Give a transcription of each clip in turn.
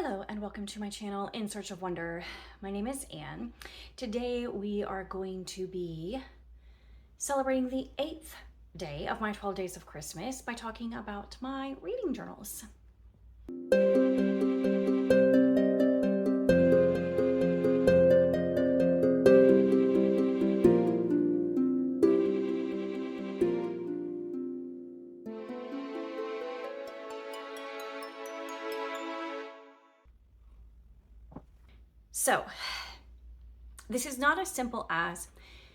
Hello and welcome to my channel In Search of Wonder. My name is Anne. Today we are going to be celebrating the 8th day of my 12 days of Christmas by talking about my reading journals. So, this is not as simple as,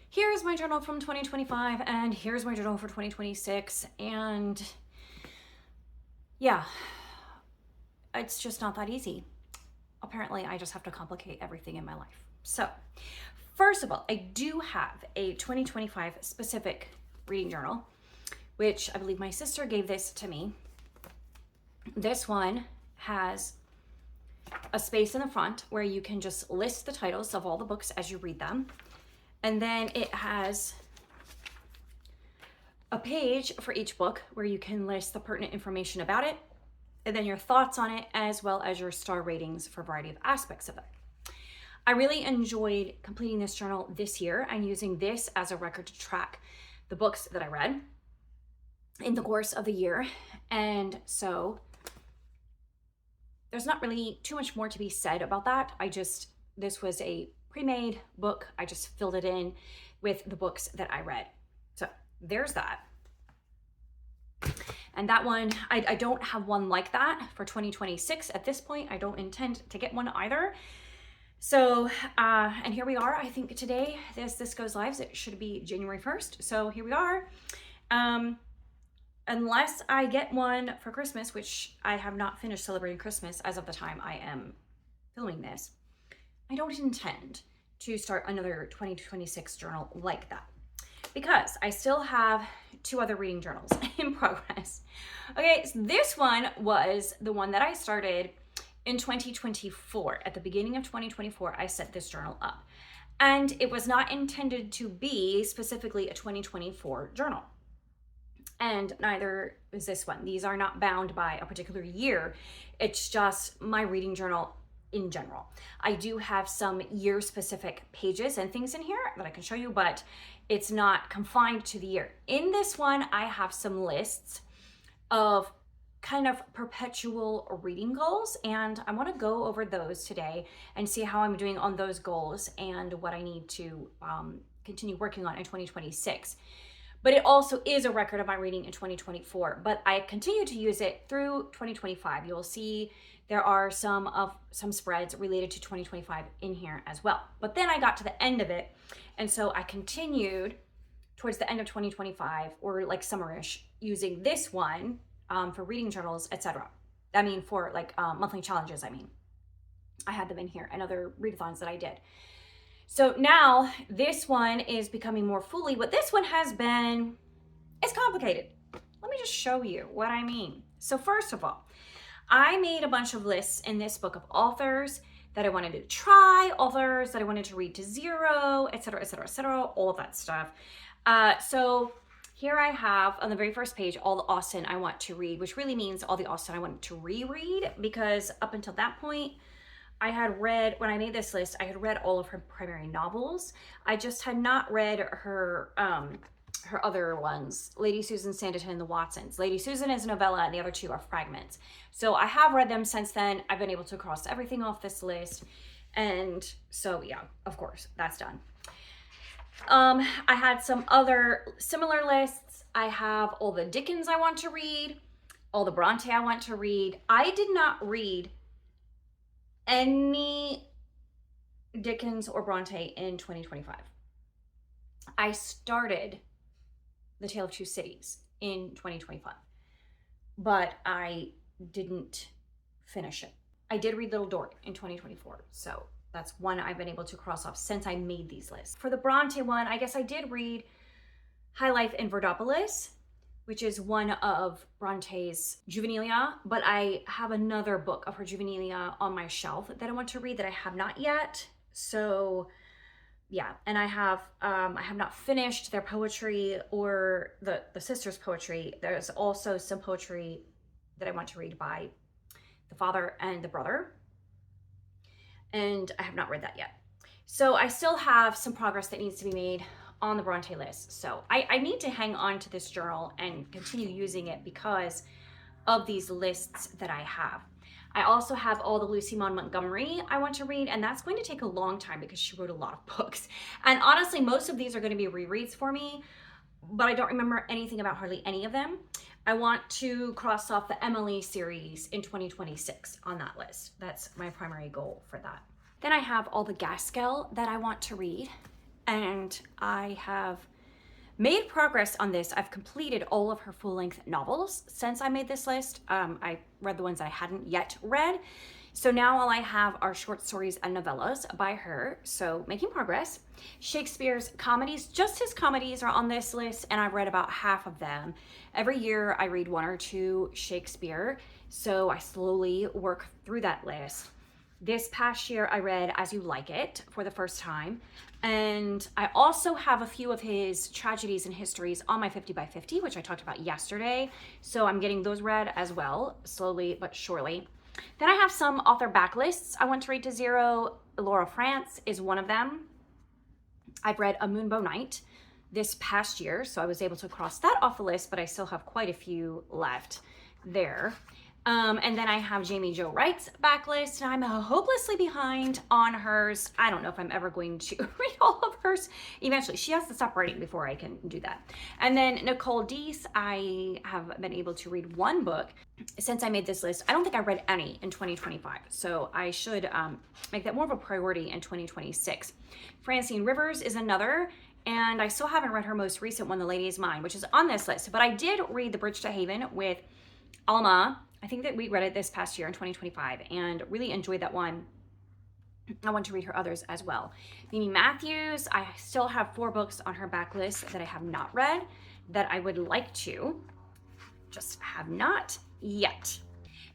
here's my journal from 2025 and here's my journal for 2026, and yeah, it's just not that easy. Apparently, I just have to complicate everything in my life. So, first of all, I do have a 2025 specific reading journal, which I believe my sister gave this to me. This one has a space in the front where you can just list the titles of all the books as you read them. And then it has a page for each book where you can list the pertinent information about it, and then your thoughts on it, as well as your star ratings for a variety of aspects of it. I really enjoyed completing this journal this year and using this as a record to track the books that I read in the course of the year. And so there's not really too much more to be said about that. This was a pre-made book. I just filled it in with the books that I read. So there's that. And that one, I don't have one like that for 2026 at this point. I don't intend to get one either. So, and here we are. I think today, this goes live, it should be January 1st. So here we are. Unless I get one for Christmas, which I have not finished celebrating Christmas as of the time I am filming this, I don't intend to start another 2026 journal like that, because I still have two other reading journals in progress. Okay, so this one was the one that I started in 2024. At the beginning of 2024, I set this journal up, and it was not intended to be specifically a 2024 journal. And neither is this one. These are not bound by a particular year. It's just my reading journal in general. I do have some year-specific pages and things in here that I can show you, but it's not confined to the year. In this one, I have some lists of kind of perpetual reading goals, and I want to go over those today and see how I'm doing on those goals and what I need to continue working on in 2026. But it also is a record of my reading in 2024, but I continue to use it through 2025. You'll see there are some spreads related to 2025 in here as well. But then I got to the end of it, and so I continued towards the end of 2025, or like summerish, using this one for reading journals, etc. I mean, for like monthly challenges, I had them in here, and other readathons that I did. So now this one is becoming more fully. What this one has been, it's complicated. Let me just show you what I mean. So first of all, I made a bunch of lists in this book of authors that I wanted to try, authors that I wanted to read to zero, etc., etc., etc., all of that stuff. So here I have on the very first page, all the Austen I want to read, which really means all the Austen I want to reread, because up until that point, I had read, when I made this list, I had read all of her primary novels. I just had not read her other ones, Lady Susan Sanditon and the Watsons. Lady Susan is a novella and the other two are fragments. So I have read them since then. I've been able to cross everything off this list. And so yeah, of course, that's done. I had some other similar lists. I have all the Dickens I want to read, all the Bronte I want to read. I did not read any Dickens or Bronte in 2025. I started The Tale of Two Cities in 2025, but I didn't finish it. I did read Little Dorrit in 2024, so that's one I've been able to cross off since I made these lists. For the Bronte one, I guess I did read High Life in Verdopolis, which is one of Bronte's juvenilia, but I have another book of her juvenilia on my shelf that I want to read that I have not yet. So yeah, and I have not finished their poetry or the sisters' poetry. There's also some poetry that I want to read by the father and the brother. and I have not read that yet. So I still have some progress that needs to be made on the Bronte list. So I need to hang on to this journal and continue using it because of these lists that I have. I also have all the Lucy Maud Montgomery I want to read, and that's going to take a long time because she wrote a lot of books. And honestly, most of these are going to be rereads for me, but I don't remember anything about hardly any of them. I want to cross off the Emily series in 2026 on that list. That's my primary goal for that. Then I have all the Gaskell that I want to read, and I have made progress on this. I've completed all of her full-length novels since I made this list. I read the ones I hadn't yet read. So now all I have are short stories and novellas by her, so making progress. Shakespeare's comedies, just his comedies are on this list, and I've read about half of them. Every year I read one or two Shakespeare, so I slowly work through that list. This past year, I read As You Like It for the first time. And I also have a few of his tragedies and histories on my 50 by 50, which I talked about yesterday. So I'm getting those read as well, slowly but surely. Then I have some author backlists I want to read to zero. Laura France is one of them. I've read A Moonbow Night this past year, so I was able to cross that off the list, but I still have quite a few left there. And then I have Jamie Jo Wright's backlist, and I'm hopelessly behind on hers. I don't know if I'm ever going to read all of hers eventually. She has to stop writing before I can do that. And then Nicole Deese, I have been able to read one book since I made this list. I don't think I read any in 2025, so I should make that more of a priority in 2026. Francine Rivers is another, and I still haven't read her most recent one, The Lady Is Mine, which is on this list, but I did read The Bridge to Haven with Alma. I think that we read it this past year in 2025 and really enjoyed that one. I want to read her others as well. Mimi Matthews, I still have 4 books on her backlist that I have not read that I would like to, just have not yet.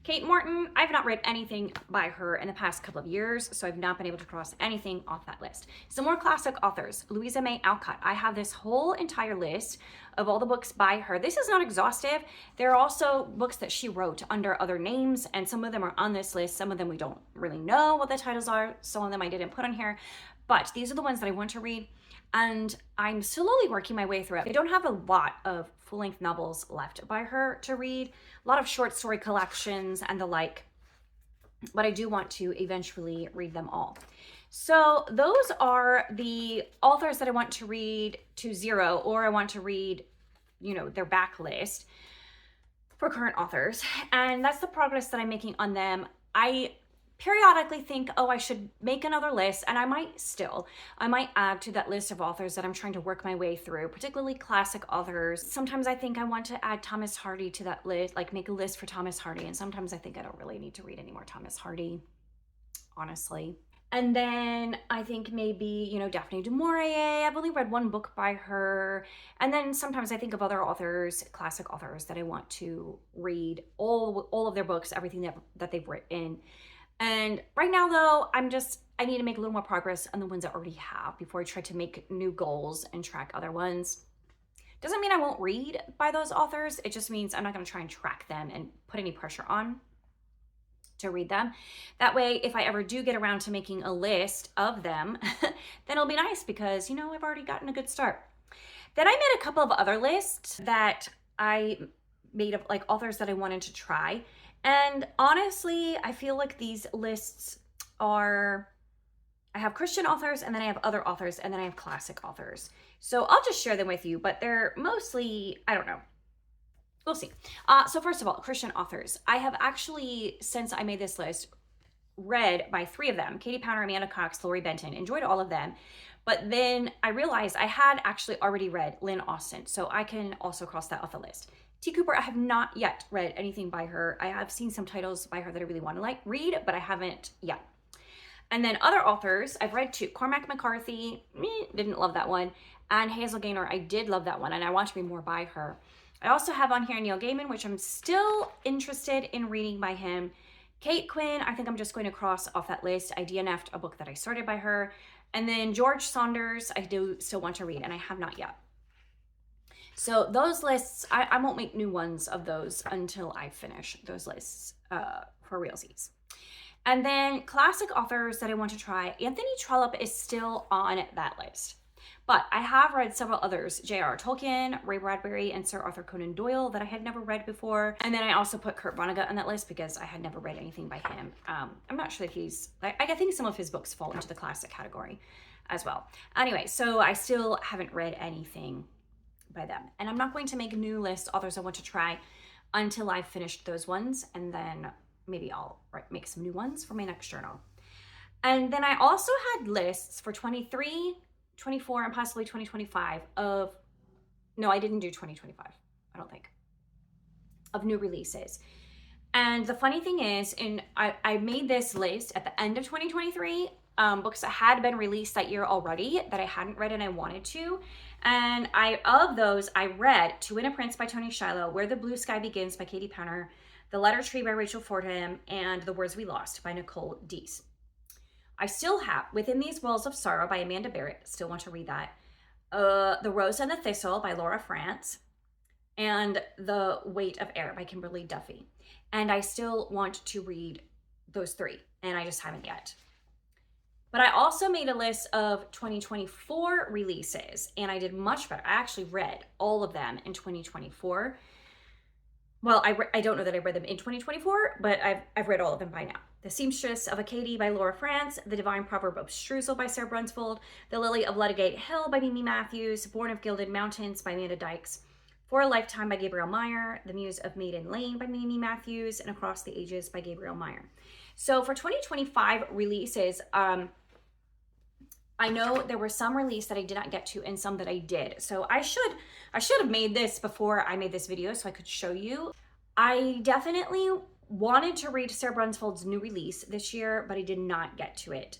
Kate Morton, I've not read anything by her in the past couple of years, so I've not been able to cross anything off that list. Some more classic authors. Louisa May Alcott. I have this whole entire list of all the books by her. This is not exhaustive. There are also books that she wrote under other names, and some of them are on this list. Some of them we don't really know what the titles are. Some of them I didn't put on here, but these are the ones that I want to read, and I'm slowly working my way through it. I don't have a lot of full-length novels left by her to read, a lot of short story collections and the like, but I do want to eventually read them all. So those are the authors that I want to read to zero, or I want to read, their backlist for current authors. And that's the progress that I'm making on them. I periodically think, oh, I should make another list, and I might add to that list of authors that I'm trying to work my way through, particularly classic authors. Sometimes I think I want to add Thomas Hardy to that list, like make a list for Thomas Hardy, and sometimes I think I don't really need to read any more Thomas Hardy, honestly. And then I think maybe, Daphne du Maurier. I've only read one book by her. And then sometimes I think of other authors, classic authors, that I want to read all of their books, everything that they've written. And right now, though, I need to make a little more progress on the ones I already have before I try to make new goals and track other ones. Doesn't mean I won't read by those authors. It just means I'm not going to try and track them and put any pressure on to read them. That way, if I ever do get around to making a list of them, then it'll be nice because, I've already gotten a good start. Then I made a couple of other lists that I made of like authors that I wanted to try. And honestly, I feel like these lists I have Christian authors, and then I have other authors, and then I have classic authors. So I'll just share them with you, but they're mostly, I don't know. We'll see. So first of all, Christian authors. I have actually, since I made this list, read by 3 of them: Katie Pounder, Amanda Cox, Lori Benton. Enjoyed all of them. But then I realized I had actually already read Lynn Austen, so I can also cross that off the list. T. Cooper, I have not yet read anything by her. I have seen some titles by her that I really want to read, but I haven't yet. And then other authors, I've read 2. Cormac McCarthy, didn't love that one. And Hazel Gaynor, I did love that one, and I want to read more by her. I also have on here Neil Gaiman, which I'm still interested in reading by him. Kate Quinn, I think I'm just going to cross off that list. I DNF'd a book that I started by her. And then George Saunders, I do still want to read, and I have not yet. So those lists, I won't make new ones of those until I finish those lists for realsies. And then classic authors that I want to try, Anthony Trollope is still on that list. But I have read several others, J.R.R. Tolkien, Ray Bradbury, and Sir Arthur Conan Doyle that I had never read before. And then I also put Kurt Vonnegut on that list because I had never read anything by him. I'm not sure that I think some of his books fall into the classic category as well. Anyway, so I still haven't read anything by them. And I'm not going to make a new list, authors I want to try, until I've finished those ones. And then maybe I'll make some new ones for my next journal. And then I also had lists for 23, 24, and possibly 2025 no, I didn't do 2025, I don't think, of new releases. And the funny thing is, I made this list at the end of 2023, books that had been released that year already that I hadn't read and I wanted to. And of those, I read To Win a Prince by Tony Shiloh, Where the Blue Sky Begins by Katie Penner, The Letter Tree by Rachel Fordham, and The Words We Lost by Nicole Deese. I still have Within These Walls of Sorrow by Amanda Barrett, still want to read that. The Rose and the Thistle by Laura France, and The Weight of Air by Kimberly Duffy. And I still want to read those three, and I just haven't yet. But I also made a list of 2024 releases, and I did much better. I actually read all of them in 2024. Well, I don't know that I read them in 2024, but I've read all of them by now. The Seamstress of Acadie by Laura France, The Divine Proverb of Streusel by Sarah Brunsfold, The Lily of Ludgate Hill by Mimi Matthews, Born of Gilded Mountains by Amanda Dykes, For a Lifetime by Gabrielle Meyer, The Muse of Maiden Lane by Mimi Matthews, and Across the Ages by Gabrielle Meyer. So for 2025 releases, I know there were some released that I did not get to and some that I did. So I should have made this before I made this video so I could show you. I definitely wanted to read Sarah Brunsfold's new release this year, but I did not get to it.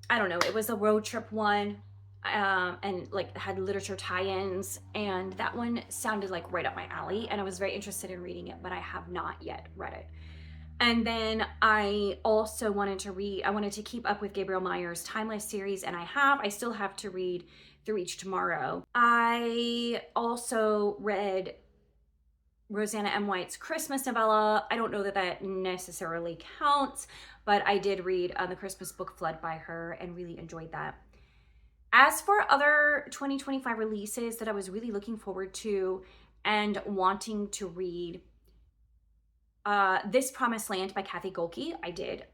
I don't know, it was a road trip one, and like had literature tie-ins, and that one sounded like right up my alley, and I was very interested in reading it, but I have not yet read it. And then I also wanted to keep up with Gabrielle Meyer's Timeless series, and I still have to read Through Each Tomorrow. I also read Rosanna M. White's Christmas novella. I don't know that that necessarily counts, but I did read The Christmas Book Flood by her and really enjoyed that. As for other 2025 releases that I was really looking forward to and wanting to read, This Promised Land by Kathy Golke,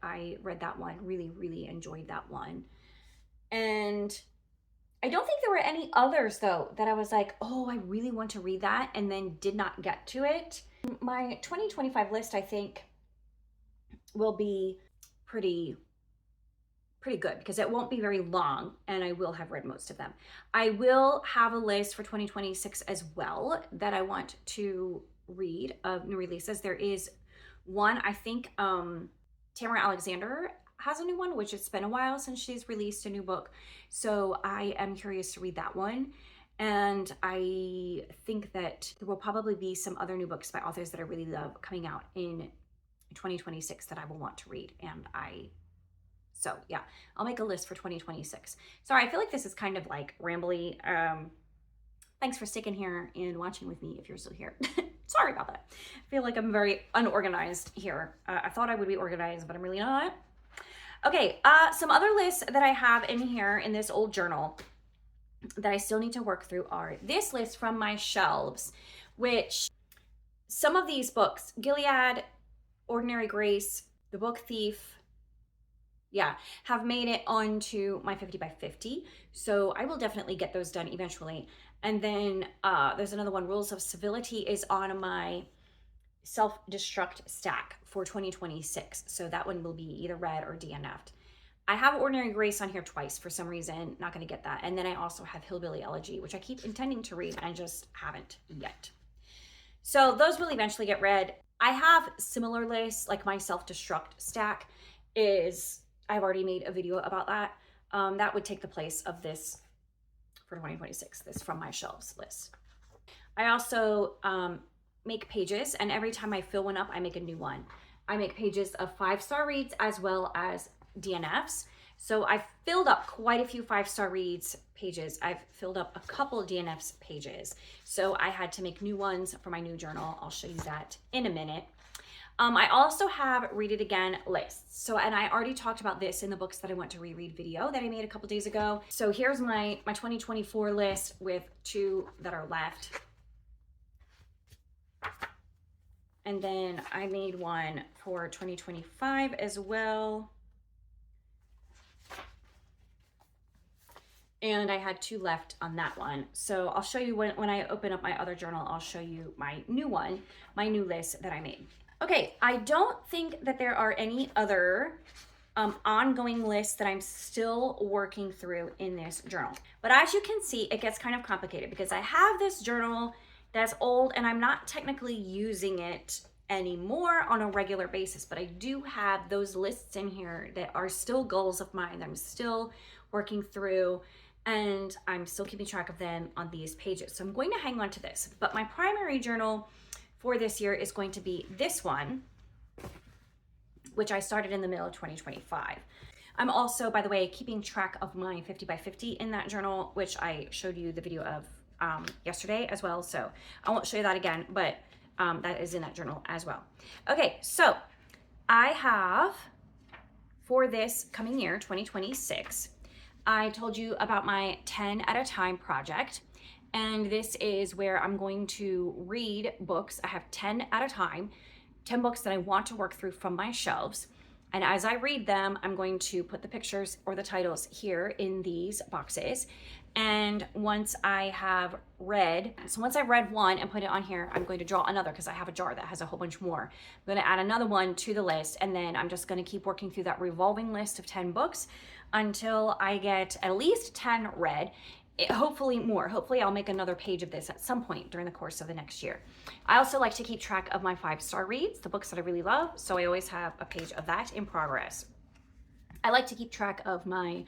I read that one, really enjoyed that one. And I don't think there were any others though that I was like, oh, I really want to read that, and then did not get to it. My 2025 list, I think, will be pretty good because it won't be very long and I will have read most of them. I will have a list for 2026 as well that I want to read of new releases. There is one, I think Tamara Alexander has a new one, which it's been a while since she's released a new book. So I am curious to read that one. And I think that there will probably be some other new books by authors that I really love coming out in 2026 that I will want to read. So yeah, I'll make a list for 2026. Sorry, I feel like this is kind of like rambly. Thanks for sticking here and watching with me if you're still here. Sorry about that. I feel like I'm very unorganized here. I thought I would be organized, but I'm really not. Okay, some other lists that I have in here in this old journal that I still need to work through are this list from my shelves, which some of these books, Gilead, Ordinary Grace, The Book Thief, have made it onto my 50 by 50. So I will definitely get those done eventually. And then there's another one, Rules of Civility, is on my self-destruct stack for 2026. So that one will be either read or DNF'd. I have Ordinary Grace on here twice for some reason, not going to get that. And then I also have Hillbilly Elegy, which I keep intending to read and just haven't yet. So those will eventually get read. I have similar lists, like my self-destruct stack I've already made a video about that. That would take the place of this for 2026, this From My Shelves list. I also make pages, and every time I fill one up, I make a new one. I make pages of 5-star reads as well as DNFs. So I've filled up quite a few 5-star reads pages. I've filled up a couple DNFs pages. So I had to make new ones for my new journal. I'll show you that in a minute. I also have read it again lists. So, and I already talked about this in the books that I want to reread video that I made a couple days ago. So here's my 2024 list with 2 that are left. And then I made one for 2025 as well. And I had 2 left on that one. So I'll show you when I open up my other journal, I'll show you my new one, my new list that I made. Okay, I don't think that there are any other ongoing lists that I'm still working through in this journal. But as you can see, it gets kind of complicated because I have this journal that's old and I'm not technically using it anymore on a regular basis, but I do have those lists in here that are still goals of mine that I'm still working through, and I'm still keeping track of them on these pages. So I'm going to hang on to this, but my primary journal for this year is going to be this one, which I started in the middle of 2025. I'm also, by the way, keeping track of my 50 by 50 in that journal, which I showed you the video of yesterday as well. So I won't show you that again, but that is in that journal as well. Okay, so I have, for this coming year, 2026, I told you about my 10 at a time project. And this is where I'm going to read books. I have 10 at a time, 10 books that I want to work through from my shelves. And as I read them, I'm going to put the pictures or the titles here in these boxes. And once I've read one and put it on here, I'm going to draw another because I have a jar that has a whole bunch more. I'm going to add another one to the list, and then I'm just going to keep working through that revolving list of 10 books until I get at least 10 read. Hopefully more. Hopefully I'll make another page of this at some point during the course of the next year. I also like to keep track of my 5-star reads, the books that I really love, so I always have a page of that in progress. I like to keep track of my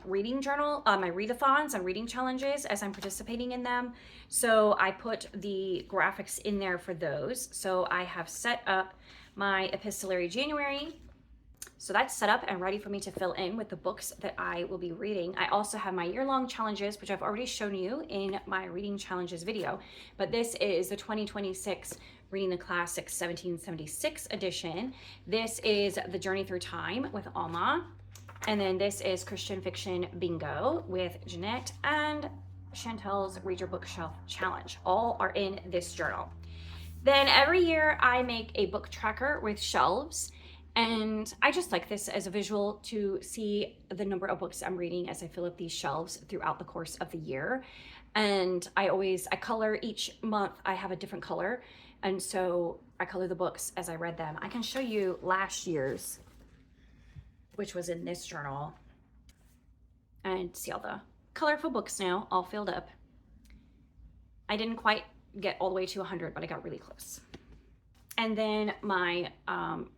reading journal, my readathons and reading challenges as I'm participating in them. So I put the graphics in there for those. So I have set up my epistolary January. So that's set up and ready for me to fill in with the books that I will be reading. I also have my year-long challenges, which I've already shown you in my reading challenges video, but this is the 2026 Reading the Classics 1776 edition. This is The Journey Through Time with Alma. And then this is Christian Fiction Bingo with Jeanette, and Chantel's Read Your Bookshelf Challenge. All are in this journal. Then every year I make a book tracker with shelves. And I just like this as a visual to see the number of books I'm reading as I fill up these shelves throughout the course of the year. And I color each month. I have a different color. And so I color the books as I read them. I can show you last year's, which was in this journal. And see all the colorful books now, all filled up. I didn't quite get all the way to 100, but I got really close. And then my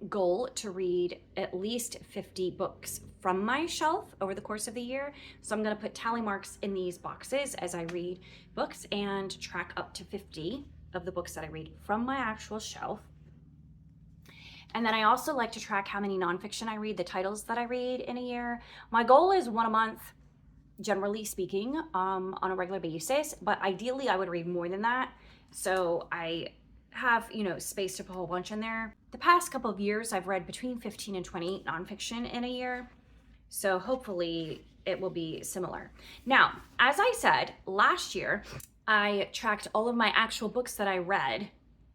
goal to read at least 50 books from my shelf over the course of the year. So I'm going to put tally marks in these boxes as I read books and track up to 50 of the books that I read from my actual shelf. And then I also like to track how many nonfiction I read, the titles that I read in a year. My goal is 1 a month, generally speaking, on a regular basis, but ideally I would read more than that. So I have, space to put a whole bunch in there. The past couple of years, I've read between 15 and 20 nonfiction in a year. So hopefully it will be similar. Now, as I said, last year, I tracked all of my actual books that I read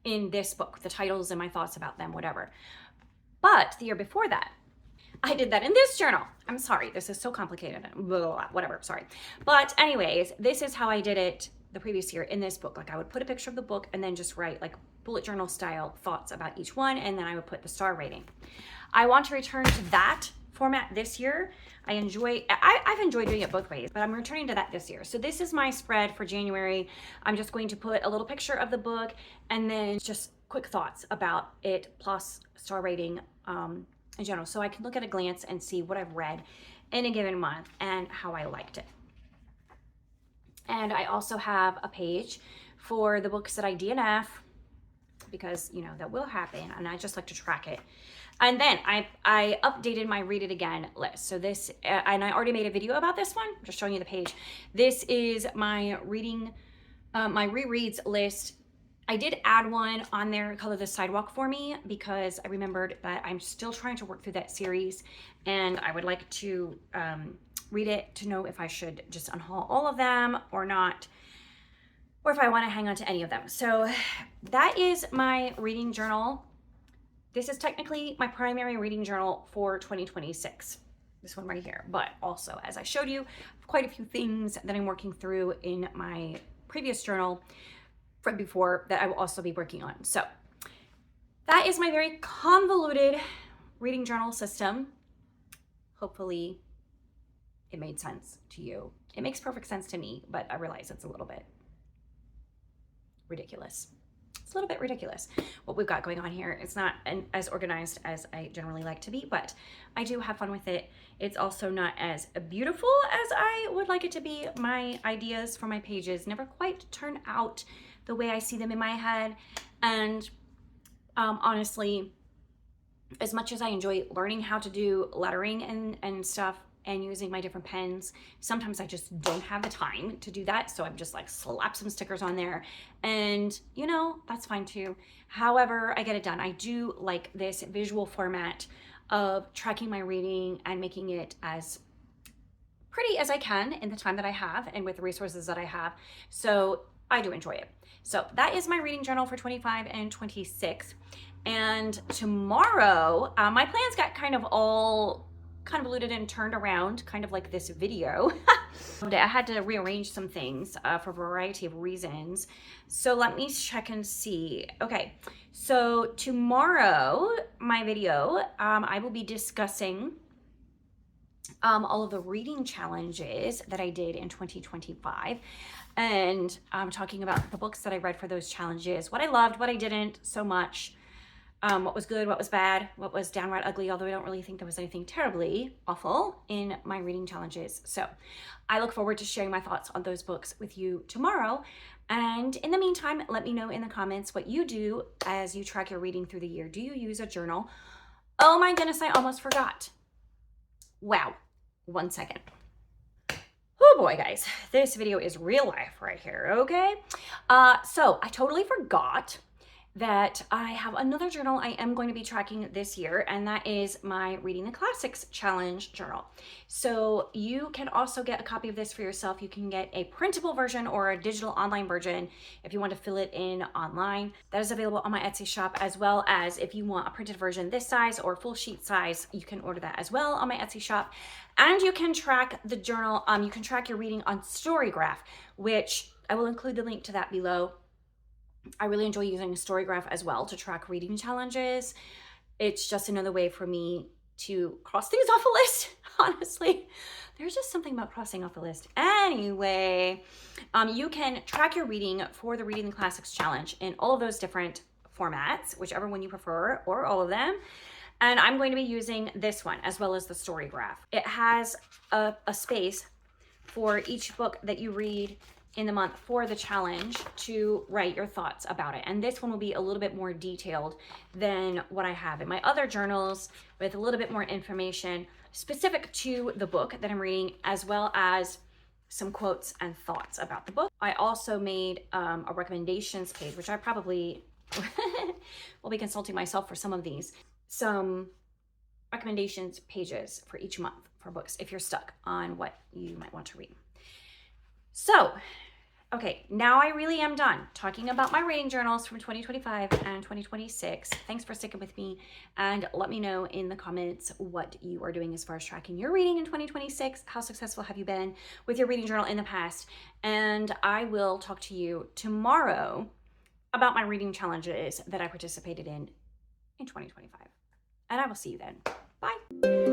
in this book, the titles and my thoughts about them, whatever. But the year before that, I did that in this journal. I'm sorry, this is so complicated, blah, blah, blah, whatever, sorry. But anyways, this is how I did it the previous year in this book. Like I would put a picture of the book and then just write like bullet journal style thoughts about each one, and then I would put the star rating. I want to return to that format this year. I've enjoyed doing it both ways, but I'm returning to that this year. So this is my spread for January. I'm just going to put a little picture of the book and then just quick thoughts about it plus star rating in general. So I can look at a glance and see what I've read in a given month and how I liked it. And I also have a page for the books that I DNF because, that will happen, and I just like to track it. And then I updated my Read It Again list. So this, and I already made a video about this one, I'm just showing you the page. This is my reading, my rereads list I did add one on there, Color the Sidewalk for Me, because I remembered that I'm still trying to work through that series and I would like to read it to know if I should just unhaul all of them or not, or if I want to hang on to any of them. So that is my reading journal. This is technically my primary reading journal for 2026. This one right here. But also, as I showed you, quite a few things that I'm working through in my previous journal from before that I will also be working on. So that is my very convoluted reading journal system. Hopefully it made sense to you. It makes perfect sense to me, but I realize it's a little bit ridiculous. It's a little bit ridiculous what we've got going on here. It's not as organized as I generally like to be, but I do have fun with it. It's also not as beautiful as I would like it to be. My ideas for my pages never quite turn out the way I see them in my head. And honestly, as much as I enjoy learning how to do lettering and stuff and using my different pens, sometimes I just don't have the time to do that. So I'm just like slap some stickers on there and you know, that's fine too. However, I get it done. I do like this visual format of tracking my reading and making it as pretty as I can in the time that I have and with the resources that I have. So I do enjoy it. So that is my reading journal for 25 and 26. And tomorrow, my plans got kind of all convoluted and turned around, kind of like this video. I had to rearrange some things for a variety of reasons. So let me check and see. Okay, so tomorrow, my video, I will be discussing all of the reading challenges that I did in 2025. And I'm talking about the books that I read for those challenges, what I loved, what I didn't so much, what was good, what was bad, what was downright ugly, although I don't really think there was anything terribly awful in my reading challenges. So I look forward to sharing my thoughts on those books with you tomorrow. And in the meantime, let me know in the comments what you do as you track your reading through the year. Do you use a journal? Oh my goodness, I almost forgot. Wow, 1 second. Oh boy, guys, this video is real life right here, okay? So I totally forgot that I have another journal I am going to be tracking this year, and that is my Reading the Classics Challenge journal. So you can also get a copy of this for yourself. You can get a printable version or a digital online version if you want to fill it in online. That is available on my Etsy shop, as well as if you want a printed version this size or full sheet size, you can order that as well on my Etsy shop. And you can track the journal, you can track your reading on Storygraph, which I will include the link to that below. I really enjoy using Storygraph as well to track reading challenges. It's just another way for me to cross things off a list, honestly. There's just something about crossing off a list. Anyway, you can track your reading for the Reading the Classics Challenge in all of those different formats, whichever one you prefer, or all of them. And I'm going to be using this one as well as the Storygraph. It has a space for each book that you read in the month for the challenge to write your thoughts about it. And this one will be a little bit more detailed than what I have in my other journals, with a little bit more information specific to the book that I'm reading, as well as some quotes and thoughts about the book. I also made a recommendations page, which I probably will be consulting myself for some of these. Some recommendations pages for each month for books if you're stuck on what you might want to read. So, okay, now I really am done talking about my reading journals from 2025 and 2026. Thanks for sticking with me, and let me know in the comments what you are doing as far as tracking your reading in 2026. How successful have you been with your reading journal in the past? And I will talk to you tomorrow about my reading challenges that I participated in 2025. And I will see you then. Bye.